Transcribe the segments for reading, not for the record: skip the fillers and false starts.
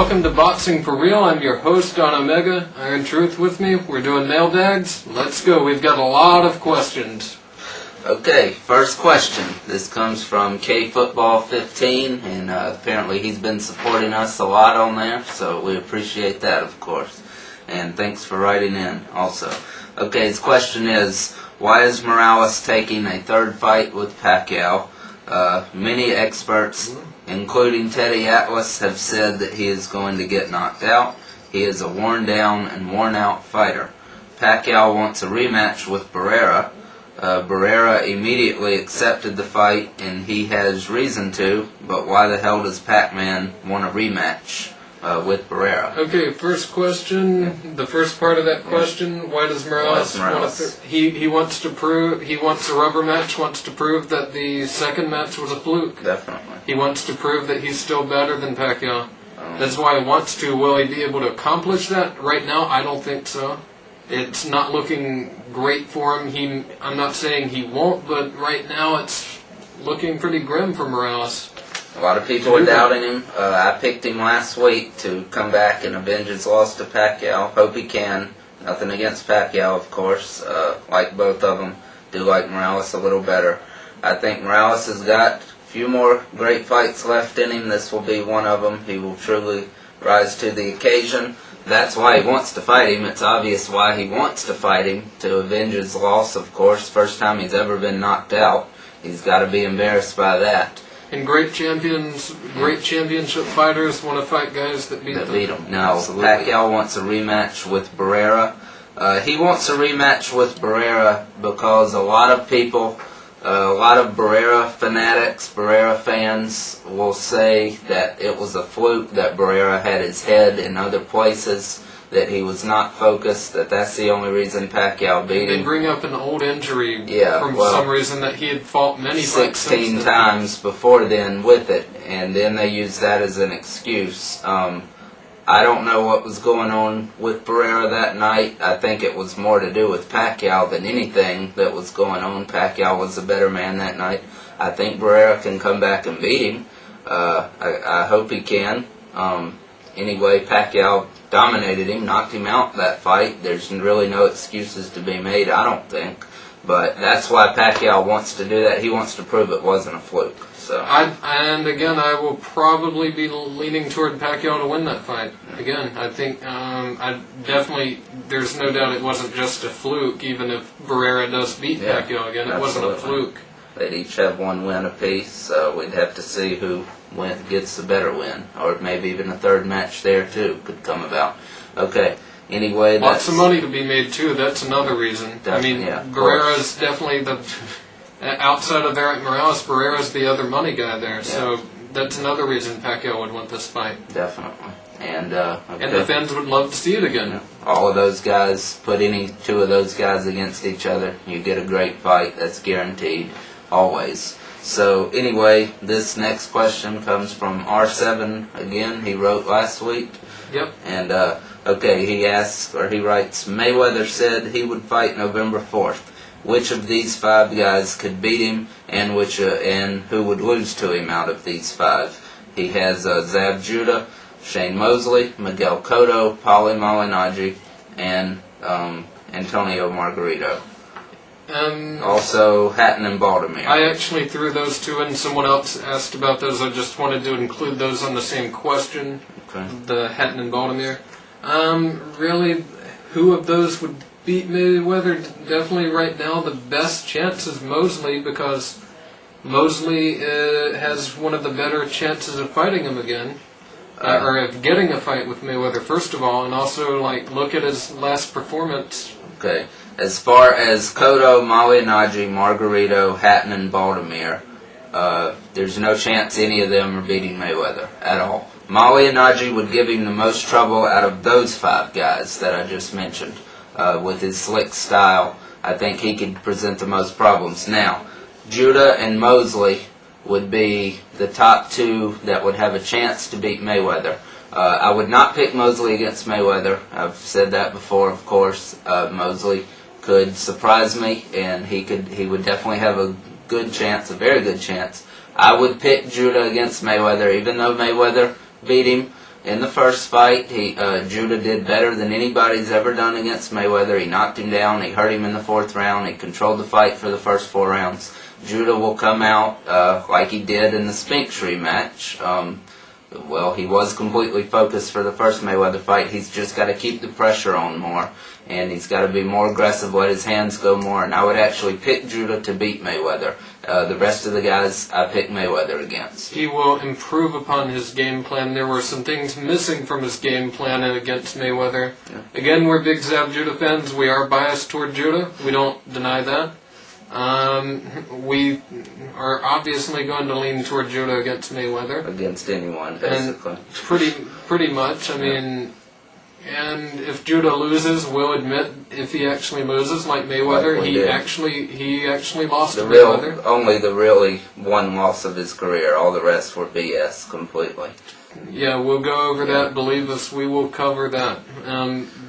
welcome to Boxing for Real. I'm your host, Don Omega. Iron Truth with me. We're doing mailbags. Let's go. We've got a lot of questions. Okay, first question. This comes from KFootball15, and apparently he's been supporting us a lot on there, so we appreciate that, of course. And thanks for writing in also. Okay, his question is, why is Morales taking a third fight with Pacquiao? Many experts, including Teddy Atlas, have said that he is going to get knocked out. He is a worn down and worn out fighter. Pacquiao wants a rematch with Barrera. Barrera immediately accepted the fight, and he has reason to, but why the hell does Pac-Man want a rematch with Barrera? Okay, first question, the first part of that question, why does Morales want he wants a rubber match, wants to prove that the second match was a fluke. Definitely. He wants to prove that he's still better than Pacquiao. That's why he wants to. Will he be able to accomplish that? Right now, I don't think so. It's not looking great for him. I'm not saying he won't, but right now it's looking pretty grim for Morales. A lot of people are doubting him. I picked him last week to come back and avenge his loss to Pacquiao. Hope he can. Nothing against Pacquiao, of course. Like both of them. Do like Morales a little better. I think Morales has got a few more great fights left in him. This will be one of them. He will truly rise to the occasion. That's why he wants to fight him. It's obvious why he wants to fight him, to avenge his loss, of course. First time he's ever been knocked out. He's got to be embarrassed by that. And great championship fighters want to fight guys that beat them. No, Pacquiao wants a rematch with Barrera. He wants a rematch with Barrera because a lot of people, a lot of Barrera fanatics, Barrera fans will say that it was a fluke, that Barrera had his head in other places, that he was not focused, that's the only reason Pacquiao beat him. They bring up an old injury from some reason that he had fought many fights 16 times before then with it, and then they use that as an excuse. I don't know what was going on with Barrera that night. I think it was more to do with Pacquiao than anything that was going on. Pacquiao was a better man that night. I think Barrera can come back and beat him. I hope he can. Anyway, Pacquiao dominated him, knocked him out that fight. There's really no excuses to be made, I don't think. But that's why Pacquiao wants to do that. He wants to prove it wasn't a fluke. So. And again, I will probably be leaning toward Pacquiao to win that fight. Again, I think there's no doubt it wasn't just a fluke, even if Barrera does beat Pacquiao again. It wasn't a fluke. They'd each have one win apiece, so we'd have to see who gets the better win. Or maybe even a third match there, too, could come about. Okay, anyway. Lots of money to be made, too. That's another reason. Barrera's definitely the... Outside of Eric Morales, Barrera's the other money guy there, so that's another reason Pacquiao would want this fight. Definitely. And the fans would love to see it again. All of those guys, put any two of those guys against each other, you get a great fight. That's guaranteed, always. So anyway, this next question comes from R7 again. He wrote last week. Yep. And he writes, Mayweather said he would fight November 4th. Which of these five guys could beat him, and who would lose to him out of these five? He has Zab Judah, Shane Mosley, Miguel Cotto, Paulie Malignaggi, and Antonio Margarito. Also Hatton and Baltimore. I actually threw those two in. Someone else asked about those. I just wanted to include those on the same question. Okay. The Hatton and Baltimore. Really, who of those would beat Mayweather? Definitely right now the best chance is Mosley, because Mosley has one of the better chances of fighting him again, or of getting a fight with Mayweather first of all, and also look at his last performance. Okay, as far as Cotto, Malignaggi, Margarito, Hatton, and Baltimore, there's no chance any of them are beating Mayweather at all. Malignaggi would give him the most trouble out of those five guys that I just mentioned. With his slick style, I think he could present the most problems. Now, Judah and Mosley would be the top two that would have a chance to beat Mayweather. I would not pick Mosley against Mayweather. I've said that before, of course. Mosley could surprise me, and he would definitely have a good chance, a very good chance. I would pick Judah against Mayweather, even though Mayweather beat him. in the first fight, Judah did better than anybody's ever done against Mayweather. He knocked him down. He hurt him in the 4th round. He controlled the fight for the first 4 rounds. Judah will come out like he did in the Spinks rematch. Well, he was completely focused for the first Mayweather fight. He's just got to keep the pressure on more, and he's got to be more aggressive, let his hands go more. And I would actually pick Judah to beat Mayweather. The rest of the guys I pick Mayweather against. He will improve upon his game plan. There were some things missing from his game plan against Mayweather. Yeah. Again, we're big Zav Judah fans. We are biased toward Judah. We don't deny that. We are obviously going to lean toward Judah against Mayweather. Against anyone, basically. And pretty much. I mean, and if Judah loses, we'll admit if he actually loses, like Mayweather, Like he actually lost to The Mayweather. only the really one loss of his career. All the rest were BS completely. Yeah, we'll go over that. Believe us, we will cover that.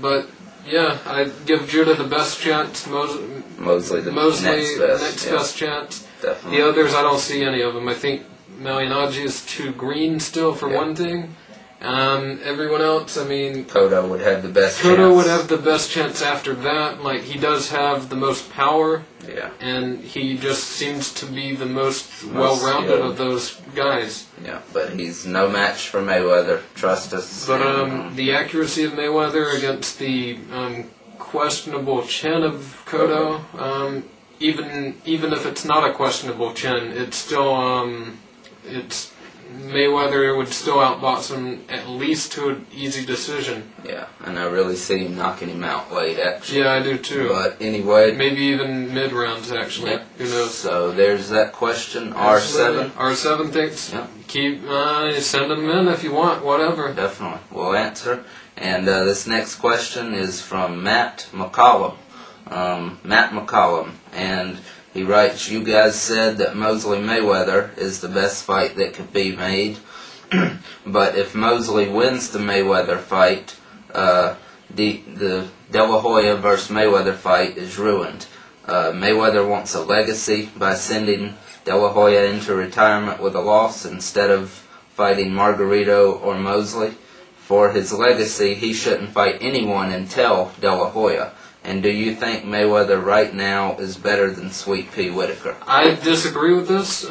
But yeah, I give Judah the best chance. Mosley the Mosley next best. best chance. Definitely. The others, I don't see any of them. I think Malignaggi is too green still for one thing. Everyone else, I mean, Cotto would have the best chance. Cotto would have the best chance after that. Like, he does have the most power, Yeah. and he just seems to be the most well-rounded of those guys. Yeah, but he's no match for Mayweather. Trust us. But the accuracy of Mayweather against the questionable chin of Cotto, even if it's not a questionable chin, it's still it's Mayweather would still outbox him at least to an easy decision. Yeah, and I really see him knocking him out late, actually. Yeah, I do too. But anyway, Maybe even mid rounds actually. yeah. Who knows? So there's that question. R7. R7 thinks. Yeah. Keep send them in if you want. Whatever. Definitely, we'll answer. And this next question is from Matt McCollum. Matt McCollum, and he writes, "You guys said that Mosley Mayweather is the best fight that could be made, but if Mosley wins the Mayweather fight, the De La Hoya versus Mayweather fight is ruined. Mayweather wants a legacy by sending De La Hoya into retirement with a loss instead of fighting Margarito or Mosley. For his legacy, he shouldn't fight anyone until De La Hoya. And do you think Mayweather right now is better than Sweet Pea Whitaker?" I disagree with this.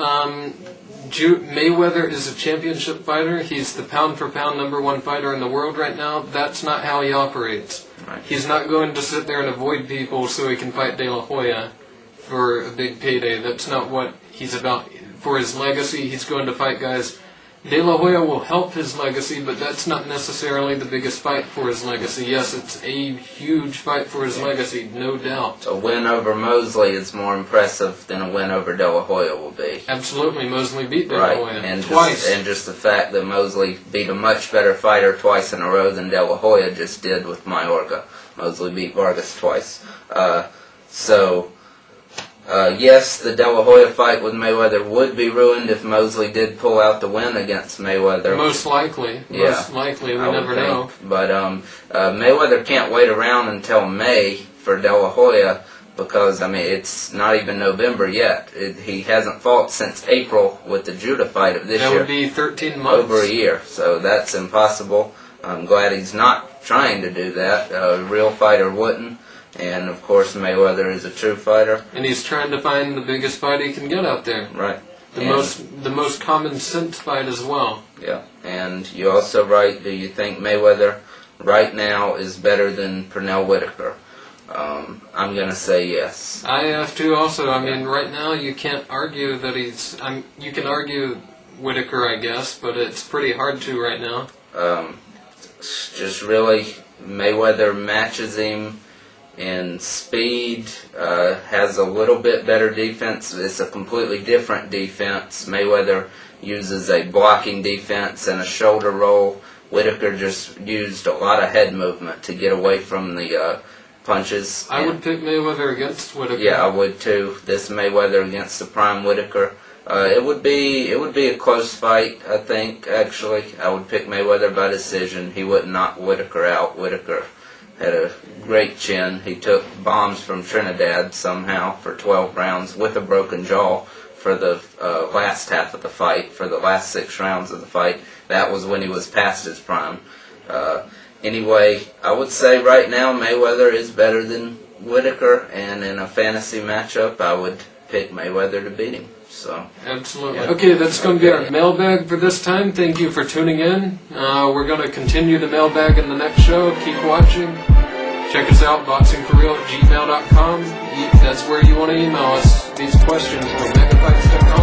Mayweather is a championship fighter. He's the pound-for-pound #1 fighter in the world right now. That's not how he operates. Right. He's not going to sit there and avoid people so he can fight De La Hoya for a big payday. That's not what he's about. For his legacy, he's going to fight guys. De La Hoya will help his legacy, but that's not necessarily the biggest fight for his legacy. Yes, it's a huge fight for his legacy, no doubt. A win over Mosley is more impressive than a win over De La Hoya will be. Absolutely, Mosley beat De La Hoya and twice. Just the fact that Mosley beat a much better fighter twice in a row than De La Hoya just did with Mayorga. Mosley beat Vargas twice. Yes, the De La Hoya fight with Mayweather would be ruined if Mosley did pull out the win against Mayweather. Most likely. Yeah, Most likely. We I would never know. think. But Mayweather can't wait around until May for De La Hoya because, it's not even November yet. He hasn't fought since April with the Judah fight of this year. That would be 13 months. Over a year, so that's impossible. I'm glad he's not trying to do that. A real fighter wouldn't. And, of course, Mayweather is a true fighter. And he's trying to find the biggest fight he can get out there. Right. The most common sense fight as well. Yeah. And you also write, do you think Mayweather right now is better than Pernell Whitaker? I'm going to say yes. I have to also. Right now you can't argue that he's... you can argue Whitaker, I guess, but it's pretty hard to right now. Just really, Mayweather matches him in speed, has a little bit better defense. It's a completely different defense. Mayweather uses a blocking defense and a shoulder roll. Whitaker just used a lot of head movement to get away from the punches. I would pick Mayweather against Whitaker. Yeah, I would too. This Mayweather against the prime Whitaker. It would be a close fight, I think, actually. I would pick Mayweather by decision. He would knock Whitaker out. Whitaker had a great chin. He took bombs from Trinidad somehow for 12 rounds with a broken jaw for the last half of the fight, for the last 6 rounds of the fight. That was when he was past his prime. Anyway, I would say right now Mayweather is better than Whitaker, and in a fantasy matchup, I would pick Mayweather to beat him. So absolutely. Okay, that's going to be our mailbag for this time. Thank you for tuning in. We're going to continue the mailbag in the next show. Keep watching. Check us out, boxingforreal@gmail.com. That's where you want to email us these questions, megafights.com.